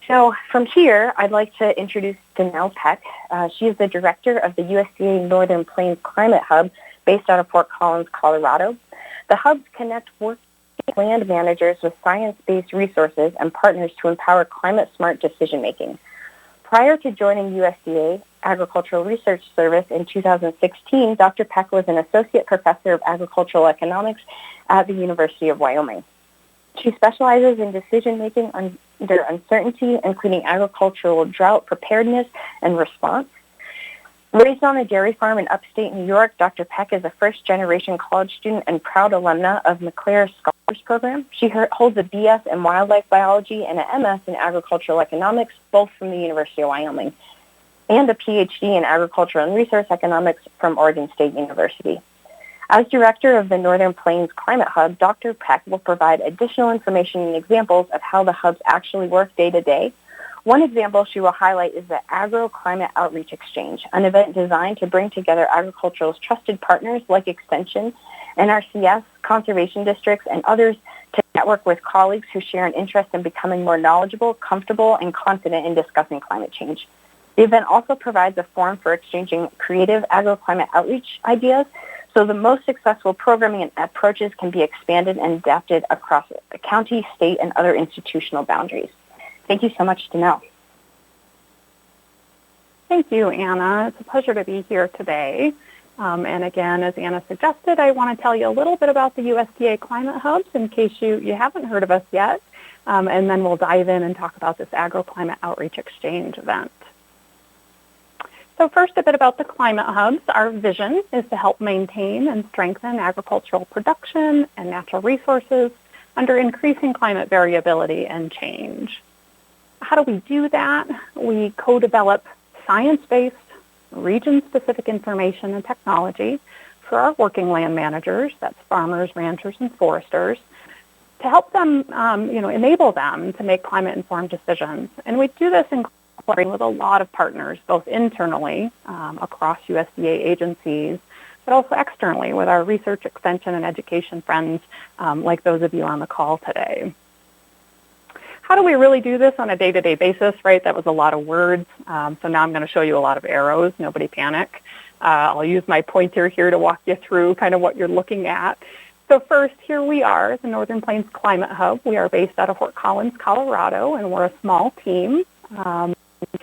So from here, I'd like to introduce Dannele Peck. She is the director of the USDA Northern Plains Climate Hub based out of Fort Collins, Colorado. The hubs connect working land managers with science-based resources and partners to empower climate-smart decision-making. Prior to joining USDA Agricultural Research Service in 2016, Dr. Peck was an associate professor of agricultural economics at the University of Wyoming. She specializes in decision-making under uncertainty, including agricultural drought preparedness and response. Raised on a dairy farm in upstate New York, Dr. Peck is a first-generation college student and proud alumna of McClare Scholars Program. She holds a BS in wildlife biology and an MS in agricultural economics, both from the University of Wyoming, and a PhD in agricultural and resource economics from Oregon State University. As director of the Northern Plains Climate Hub, Dr. Peck will provide additional information and examples of how the hubs actually work day to day. One example she will highlight is the AgroClimate Outreach Exchange, an event designed to bring together agricultural's trusted partners like Extension, NRCS, conservation districts, and others to network with colleagues who share an interest in becoming more knowledgeable, comfortable, and confident in discussing climate change. The event also provides a forum for exchanging creative agroclimate outreach ideas, so the most successful programming and approaches can be expanded and adapted across the county, state, and other institutional boundaries. Thank you so much, Dannele. Thank you, Anna. It's a pleasure to be here today. And again, as Anna suggested, I want to tell you a little bit about the USDA Climate Hubs in case you haven't heard of us yet. And then we'll dive in and talk about this AgroClimate Outreach Exchange event. So first, a bit about the Climate Hubs. Our vision is to help maintain and strengthen agricultural production and natural resources under increasing climate variability and change. How do we do that? We co-develop science-based, region-specific information and technology for our working land managers, that's farmers, ranchers, and foresters, to help them, enable them to make climate-informed decisions. And we do this in collaborating with a lot of partners, both internally across USDA agencies, but also externally with our research, extension, and education friends like those of you on the call today. How do we really do this on a day-to-day basis, right? That was a lot of words. So now I'm going to show you a lot of arrows. Nobody panic. I'll use my pointer here to walk you through kind of what you're looking at. So first, here we are, the Northern Plains Climate Hub. We are based out of Fort Collins, Colorado, and we're a small team.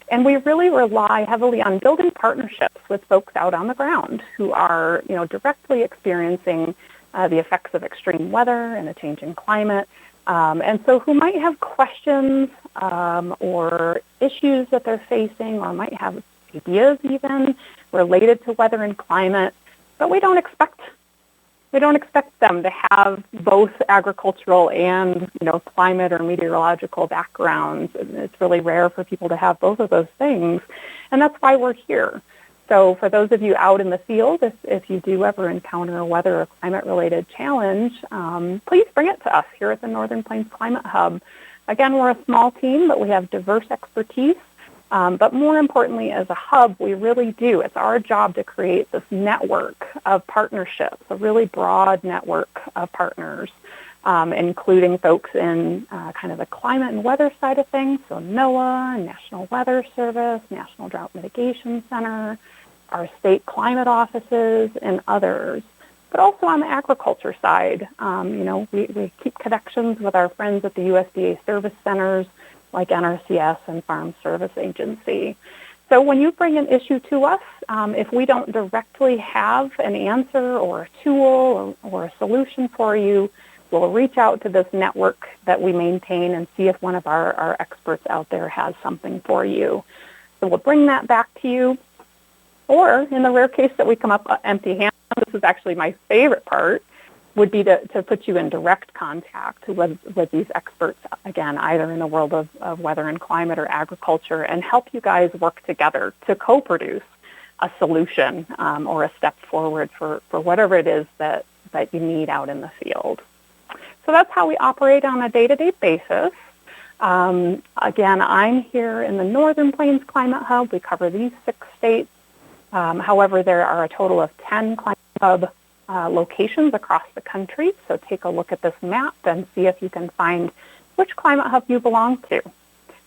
And we really rely heavily on building partnerships with folks out on the ground who are, directly experiencing the effects of extreme weather and a changing climate. And so who might have questions or issues that they're facing or might have ideas even related to weather and climate, but we don't expect them to have both agricultural and, climate or meteorological backgrounds. It's really rare for people to have both of those things, and that's why we're here. So for those of you out in the field, if you do ever encounter a weather or climate-related challenge, please bring it to us here at the Northern Plains Climate Hub. Again, we're a small team, but we have diverse expertise. But more importantly, as a hub, we really do. It's our job to create this network of partnerships, a really broad network of partners, including folks in kind of the climate and weather side of things, so NOAA, National Weather Service, National Drought Mitigation Center, our state climate offices, and others. But also on the agriculture side, we keep connections with our friends at the USDA service centers like NRCS and Farm Service Agency. So when you bring an issue to us, if we don't directly have an answer or a tool or a solution for you, we'll reach out to this network that we maintain and see if one of our experts out there has something for you. So we'll bring that back to you. Or in the rare case that we come up empty-handed, this is actually my favorite part, would be to put you in direct contact with these experts, again, either in the world of weather and climate or agriculture, and help you guys work together to co-produce a solution or a step forward for whatever it is that you need out in the field. So that's how we operate on a day-to-day basis. Again, I'm here in the Northern Plains Climate Hub. We cover these 6 states. However, there are a total of 10 Climate Hub locations across the country. So take a look at this map and see if you can find which Climate Hub you belong to.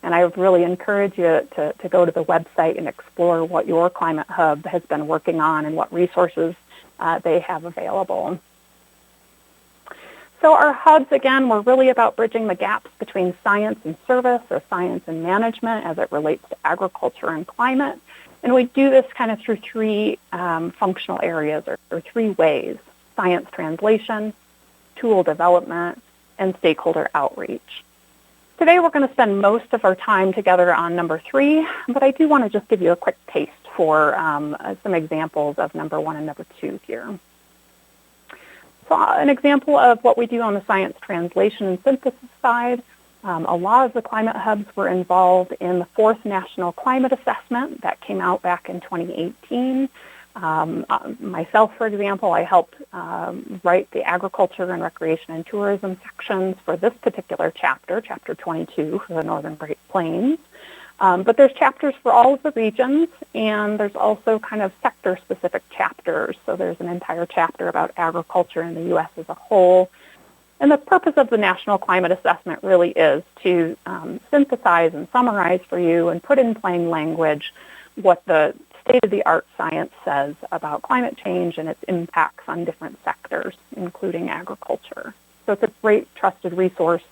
And I would really encourage you to go to the website and explore what your Climate Hub has been working on and what resources they have available. So our hubs, again, were really about bridging the gaps between science and service, or science and management, as it relates to agriculture and climate. And we do this kind of through three functional areas, or three ways: science translation, tool development, and stakeholder outreach. Today we're going to spend most of our time together on number 3, but I do want to just give you a quick taste for some examples of number 1 and number 2 here. So an example of what we do on the science translation and synthesis side, a lot of the climate hubs were involved in the 4th National Climate Assessment that came out back in 2018. Myself, for example, I helped write the agriculture and recreation and tourism sections for this particular chapter, Chapter 22 for the Northern Great Plains. But there's chapters for all of the regions, and there's also kind of sector-specific chapters. So there's an entire chapter about agriculture in the U.S. as a whole. And the purpose of the National Climate Assessment really is to synthesize and summarize for you and put in plain language what the state-of-the-art science says about climate change and its impacts on different sectors, including agriculture. So it's a great trusted resource.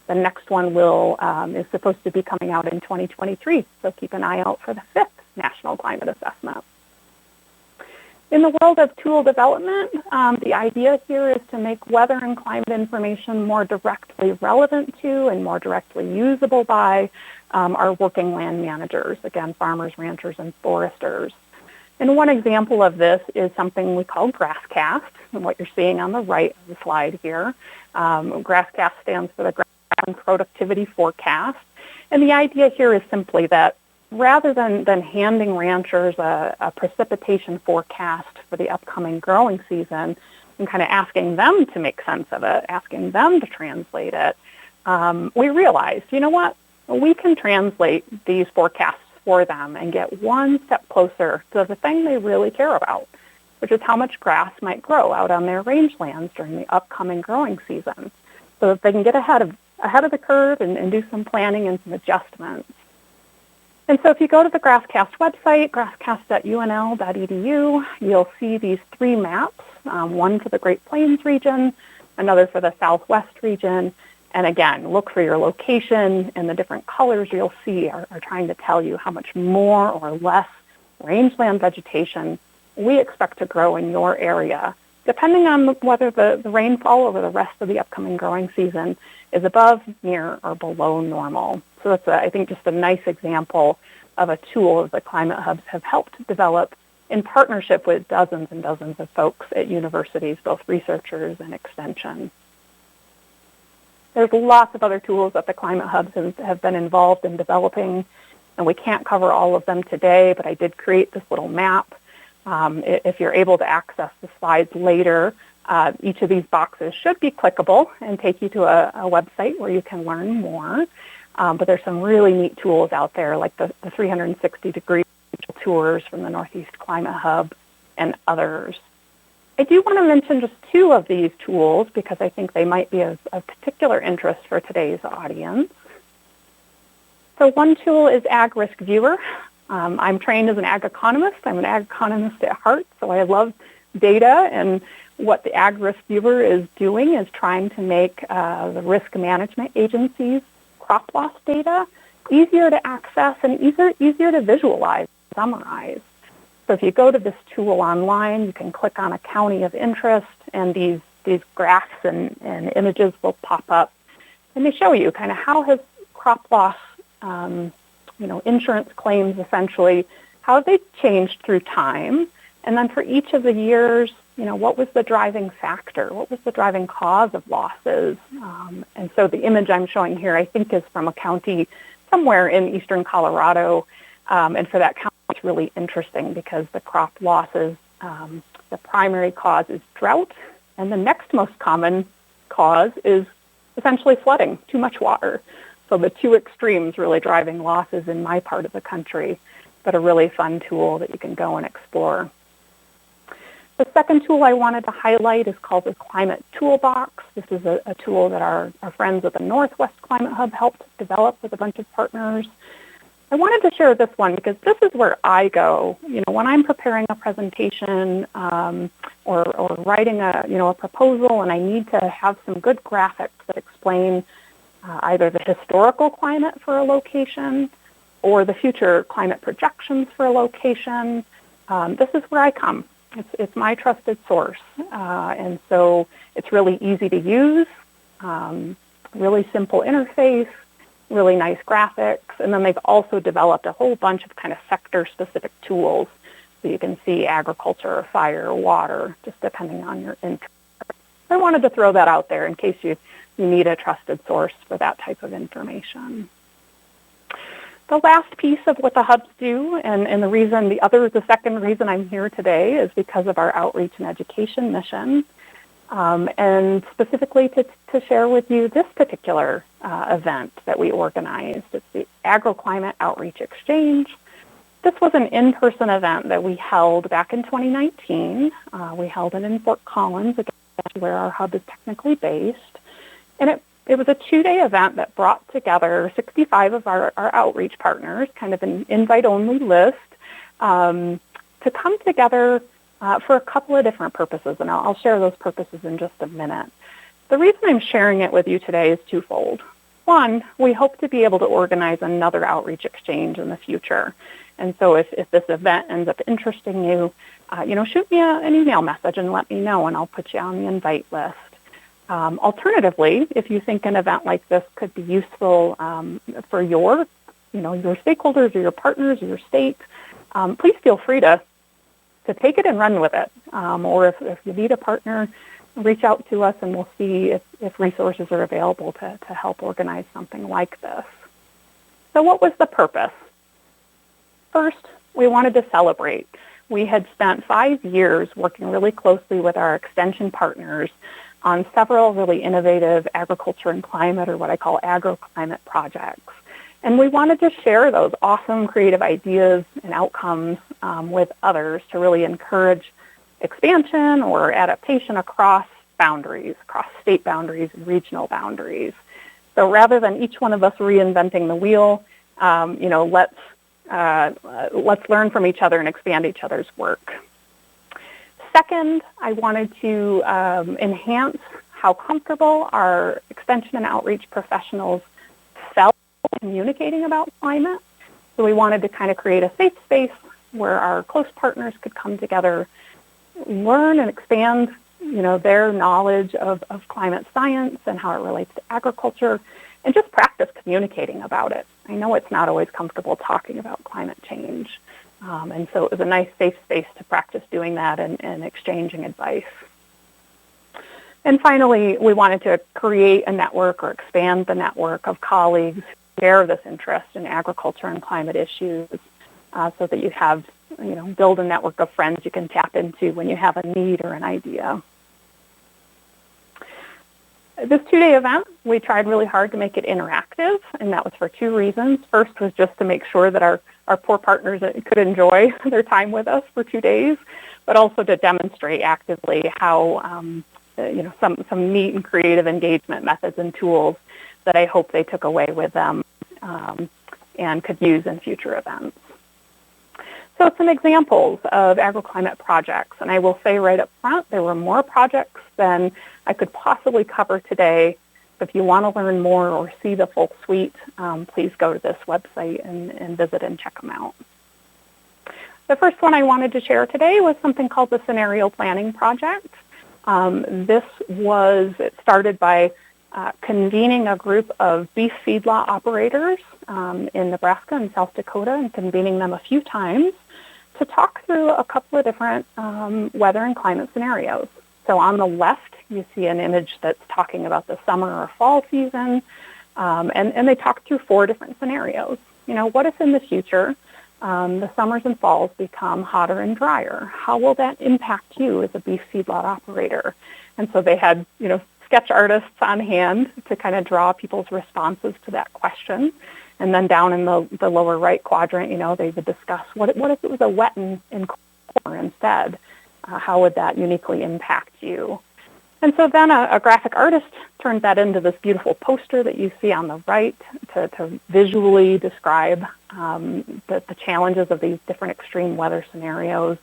The next one is supposed to be coming out in 2023, so keep an eye out for the 5th National Climate Assessment. In the world of tool development, the idea here is to make weather and climate information more directly relevant to and more directly usable by our working land managers, again, farmers, ranchers, and foresters. And one example of this is something we call Grasscast, and what you're seeing on the right of the slide here. Grasscast stands for the Grassland Productivity Forecast. And the idea here is simply that rather than handing ranchers a precipitation forecast for the upcoming growing season and kind of asking them to make sense of it, asking them to translate it, we realized, you know what? We can translate these forecasts for them and get one step closer to the thing they really care about, which is how much grass might grow out on their rangelands during the upcoming growing season, so that they can get ahead of the curve and do some planning and some adjustments. And so if you go to the Grasscast website, grasscast.unl.edu, you'll see these 3 maps, one for the Great Plains region, another for the Southwest region. And again, look for your location, and the different colors you'll see are trying to tell you how much more or less rangeland vegetation we expect to grow in your area, depending on whether the rainfall over the rest of the upcoming growing season is above, near, or below normal. So that's, I think, just a nice example of a tool that the climate hubs have helped develop in partnership with dozens and dozens of folks at universities, both researchers and extension. There's lots of other tools that the climate hubs have been involved in developing, and we can't cover all of them today, but I did create this little map. If you're able to access the slides later, each of these boxes should be clickable and take you to a website where you can learn more. But there's some really neat tools out there, like the 360-degree tours from the Northeast Climate Hub and others. I do want to mention just 2 of these tools because I think they might be of particular interest for today's audience. So one tool is Ag Risk Viewer. I'm trained as an ag economist. I'm an ag economist at heart, so I love data, and what the Ag Risk Viewer is doing is trying to make the risk management agencies' crop loss data easier to access and easier to visualize, summarize. So if you go to this tool online, you can click on a county of interest, and these graphs and images will pop up, and they show you kind of how has crop loss, insurance claims essentially, how have they changed through time, and then for each of the years, what was the driving factor? What was the driving cause of losses? And so the image I'm showing here, I think, is from a county somewhere in eastern Colorado, and for that county, it's really interesting because the crop losses, the primary cause is drought, and the next most common cause is essentially flooding, too much water. So the 2 extremes really driving losses in my part of the country, but a really fun tool that you can go and explore. The second tool I wanted to highlight is called the Climate Toolbox. This is a tool that our friends at the Northwest Climate Hub helped develop with a bunch of partners. I wanted to share this one because this is where I go. When I'm preparing a presentation or writing a proposal, and I need to have some good graphics that explain either the historical climate for a location or the future climate projections for a location. This is where I come. It's my trusted source, and so it's really easy to use, really simple interface, really nice graphics, and then they've also developed a whole bunch of kind of sector-specific tools, so you can see agriculture, fire, water, just depending on your interest. I wanted to throw that out there in case you need a trusted source for that type of information. The last piece of what the hubs do, and the second reason I'm here today is because of our outreach and education mission, and specifically to share with you this particular event that we organized. It's the AgroClimate Outreach Exchange. This was an in-person event that we held back in 2019. We held it in Fort Collins, again, where our hub is technically based, and it was a 2-day event that brought together 65 of our outreach partners, kind of an invite-only list, to come together for a couple of different purposes, and I'll share those purposes in just a minute. The reason I'm sharing it with you today is twofold. One, we hope to be able to organize another outreach exchange in the future, and so if this event ends up interesting you, shoot me an email message and let me know, and I'll put you on the invite list. Alternatively, if you think an event like this could be useful for your stakeholders or your partners or your state, please feel free to take it and run with it. Or if you need a partner, reach out to us and we'll see if resources are available to help organize something like this. So what was the purpose? First, we wanted to celebrate. We had spent 5 years working really closely with our extension partners on several really innovative agriculture and climate, or what I call AgriClimate projects. And we wanted to share those awesome creative ideas and outcomes with others to really encourage expansion or adaptation across boundaries, across state boundaries and regional boundaries. So rather than each one of us reinventing the wheel, let's learn from each other and expand each other's work. Second, I wanted to enhance how comfortable our extension and outreach professionals felt communicating about climate. So we wanted to kind of create a safe space where our close partners could come together, learn and expand, their knowledge of climate science and how it relates to agriculture, and just practice communicating about it. I know it's not always comfortable talking about climate change. And so it was a nice safe space to practice doing that and exchanging advice. And finally, we wanted to create a network or expand the network of colleagues who share this interest in agriculture and climate issues, so that you have, build a network of friends you can tap into when you have a need or an idea. This 2-day event, we tried really hard to make it interactive, and that was for 2 reasons. First was just to make sure that our poor partners could enjoy their time with us for 2 days, but also to demonstrate actively how, some neat and creative engagement methods and tools that I hope they took away with them and could use in future events. So some examples of AgriClimate projects, and I will say right up front, there were more projects than I could possibly cover today. If you want to learn more or see the full suite, please go to this website and visit and check them out. The first one I wanted to share today was something called the Scenario Planning Project. It started by convening a group of beef feedlot operators in Nebraska and South Dakota, and convening them a few times to talk through a couple of different weather and climate scenarios. So on the left, you see an image that's talking about the summer or fall season, and they talk through 4 different scenarios. What if in the future the summers and falls become hotter and drier? How will that impact you as a beef feedlot operator? And so they had, sketch artists on hand to kind of draw people's responses to that question. And then down in the lower right quadrant, they would discuss what if it was a wet and cold summer instead? How would that uniquely impact you? And so then a graphic artist turned that into this beautiful poster that you see on the right to visually describe the challenges of these different extreme weather scenarios.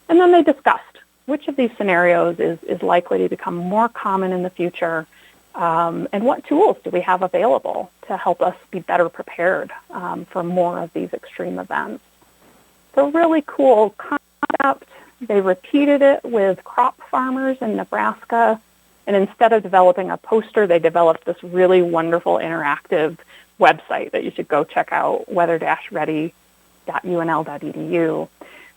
And then they discussed which of these scenarios is likely to become more common in the future, and what tools do we have available to help us be better prepared for more of these extreme events. So really cool concept. They repeated it with crop farmers in Nebraska, and instead of developing a poster, they developed this really wonderful interactive website that you should go check out, weather-ready.unl.edu.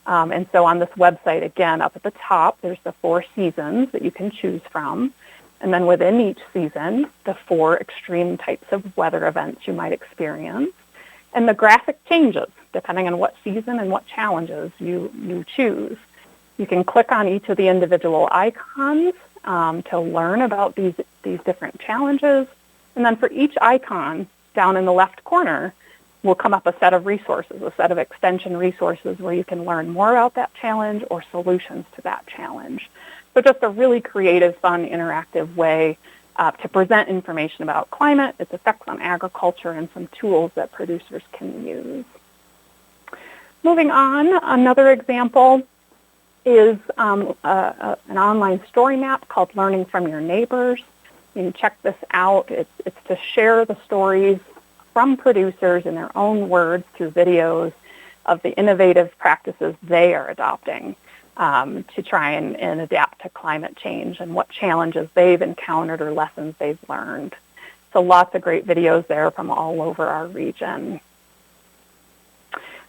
And so on this website, again, up at the top, there's the 4 seasons that you can choose from. And then within each season, the 4 extreme types of weather events you might experience. And the graphic changes depending on what season and what challenges you choose. You can click on each of the individual icons to learn about these different challenges. And then for each icon, down in the left corner, will come up a set of resources, a set of extension resources where you can learn more about that challenge or solutions to that challenge. So just a really creative, fun, interactive way to present information about climate, its effects on agriculture, and some tools that producers can use. Moving on, another example is an online story map called Learning from Your Neighbors. You can check this out. It's to share the stories from producers in their own words through videos of the innovative practices they are adopting to try and adapt to climate change and what challenges they've encountered or lessons they've learned. So lots of great videos there from all over our region.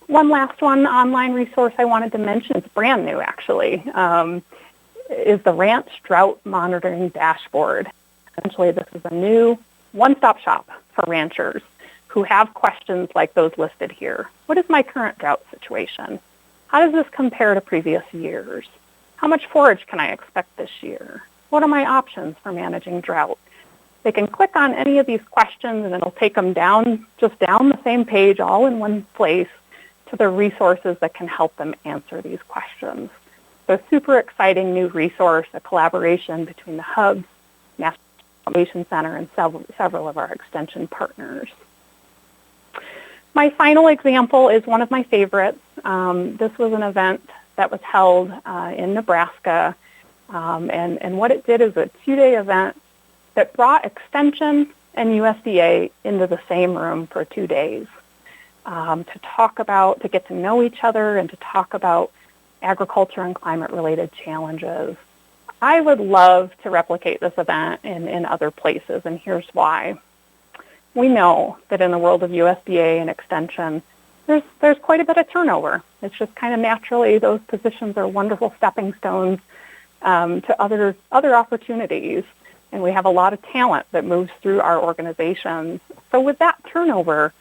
One last online resource I wanted to mention, it's brand new actually, is the Ranch Drought Monitoring Dashboard. Essentially, this is a new one-stop shop for ranchers who have questions like those listed here. What is my current drought situation? How does this compare to previous years? How much forage can I expect this year? What are my options for managing drought? They can click on any of these questions and it'll take them down the same page, all in one place, to the resources that can help them answer these questions. So super exciting new resource, a collaboration between the hubs, National Innovation Center, and several of our extension partners. My final example is one of my favorites. This was an event that was held in Nebraska, and what it did is a 2-day event that brought Extension and USDA into the same room for 2 days to get to know each other and to talk about agriculture and climate-related challenges. I would love to replicate this event in other places, and here's why. We know that in the world of USDA and Extension, there's quite a bit of turnover. It's just kind of naturally those positions are wonderful stepping stones to other opportunities, and we have a lot of talent that moves through our organizations. So with that turnover,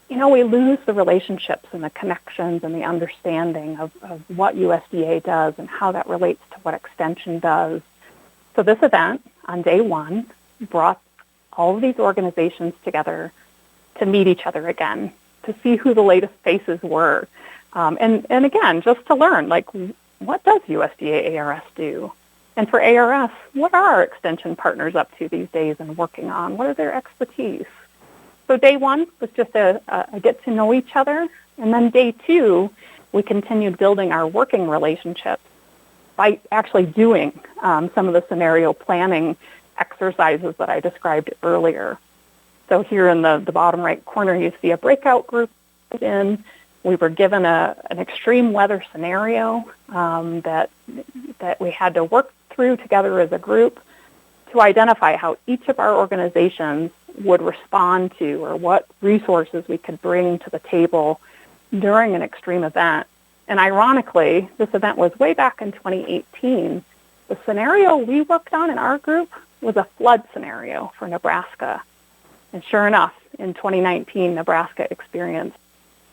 we lose the relationships and the connections and the understanding of what USDA does and how that relates to what Extension does. So this event on day 1 brought all of these organizations together to meet each other again, to see who the latest faces were. And again, just to learn, what does USDA ARS do? And for ARS, what are our extension partners up to these days and working on? What are their expertise? So day 1 was just a get to know each other. And then day 2, we continued building our working relationships by actually doing some of the scenario planning exercises that I described earlier. So here in the bottom right corner, you see a breakout group in. We were given an extreme weather scenario that we had to work through together as a group to identify how each of our organizations would respond to or what resources we could bring to the table during an extreme event. And ironically, this event was way back in 2018. The scenario we worked on in our group was a flood scenario for Nebraska. And sure enough, in 2019, Nebraska experienced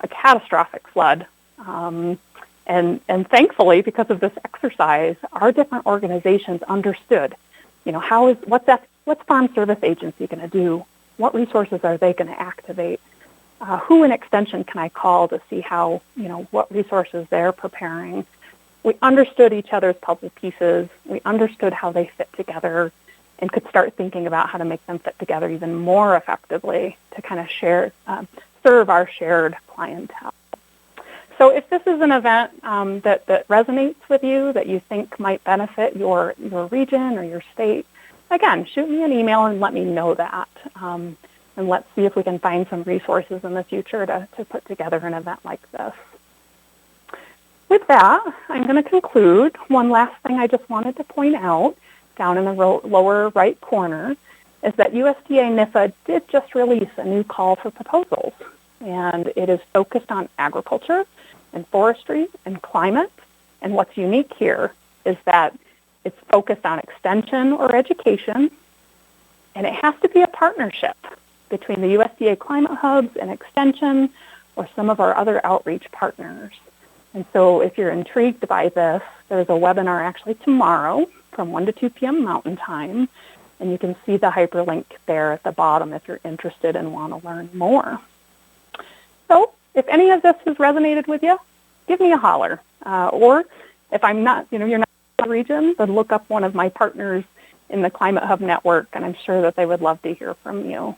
a catastrophic flood. And thankfully, because of this exercise, our different organizations understood, what's Farm Service Agency going to do? What resources are they going to activate? Who in Extension can I call to see how, what resources they're preparing? we understood each other's puzzle pieces, we understood how they fit together, and could start thinking about how to make them fit together even more effectively to kind of serve our shared clientele. So if this is an event that resonates with you, that you think might benefit your region or your state, again, shoot me an email and let me know that. And let's see if we can find some resources in the future to put together an event like this. With that, I'm going to conclude. One last thing I just wanted to point out down in the lower right corner is that USDA NIFA did just release a new call for proposals, and it is focused on agriculture and forestry and climate. And what's unique here is that it's focused on extension or education, and it has to be a partnership between the USDA Climate Hubs and Extension or some of our other outreach partners. And so if you're intrigued by this, there's a webinar actually tomorrow from 1 to 2 p.m. Mountain Time, and you can see the hyperlink there at the bottom if you're interested and want to learn more. So if any of this has resonated with you, give me a holler. Or if I'm not, you're not in the region, then look up one of my partners in the Climate Hub network, and I'm sure that they would love to hear from you.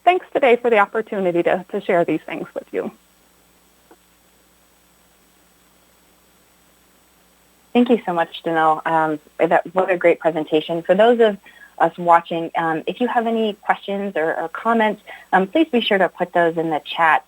Thanks today for the opportunity to share these things with you. Thank you so much, Dannele. What a great presentation. For those of us watching, if you have any questions or comments, please be sure to put those in the chat.